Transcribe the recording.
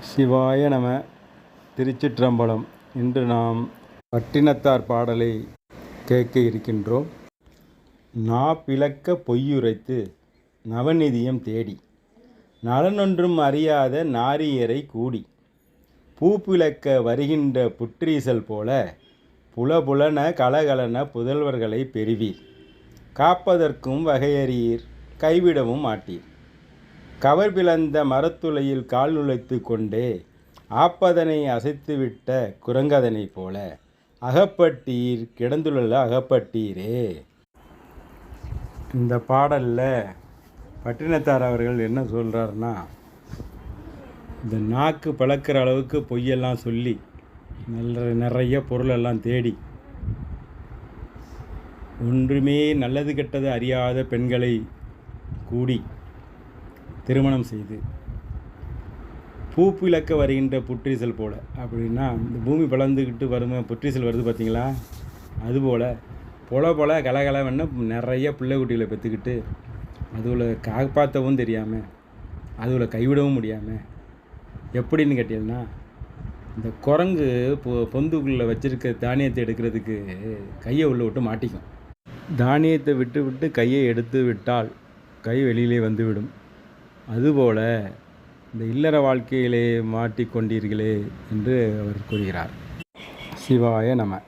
சிவாய நம. திருச்சிற்றம்பலம். இன்று நாம் பட்டினத்தார் பாடலை கேட்க இருக்கின்றோம். நா பிளக்க பொய்யுரைத்து நவநிதியம் தேடி நலனொன்றும் அறியாத நாரியரை கூடி பூப்பிளக்க வருகின்ற புற்றீசல் போல புலபுலன கலகலன புதல்வர்களை பெறுவீர். காப்பதற்கும் வகையறியீர், கைவிடவும் மாட்டீர். கவர் பிளந்த மரத்துளையில் கால் நுழைத்து கொண்டே ஆப்பதனை அசைத்துவிட்ட குரங்கதனை போல அகப்பட்டீர், கிடந்துள்ள அகப்பட்டீரே. இந்த பாடலில் பட்டினத்தார் அவர்கள் என்ன சொல்கிறாருன்னா, இந்த நாக்கு பழக்கிற அளவுக்கு பொய்யெல்லாம் சொல்லி நிறைய பொருளெல்லாம் தேடி ஒன்றுமே நல்லது கெட்டது அறியாத பெண்களை கூடி திருமணம் செய்து பூப்பிளக்க வருகின்ற புற்றீசல் போல், அப்படின்னா இந்த பூமி பிளந்துக்கிட்டு வரும் புற்றீசல் வருது பார்த்திங்களா, அதுபோல் பொல கலகலவன்னு நிறைய பிள்ளை குட்டிகளை பெற்றுக்கிட்டு அதுவில் காப்பாற்றவும் தெரியாமல் அதுவில் கைவிடவும் முடியாமல் எப்படின்னு கேட்டீங்கன்னா, இந்த குரங்கு பொந்துக்குள்ளே வச்சுருக்க தானியத்தை எடுக்கிறதுக்கு கையை உள்ளே விட்டு மாட்டிக்கும். தானியத்தை விட்டு விட்டு கையை எடுத்து விட்டால் கை வெளியிலே வந்துவிடும். அதுபோல இந்த இல்லற வாழ்க்கையிலே மாட்டிக்கொண்டீர்களே என்று அவர் கூறுகிறார். சிவாய நம.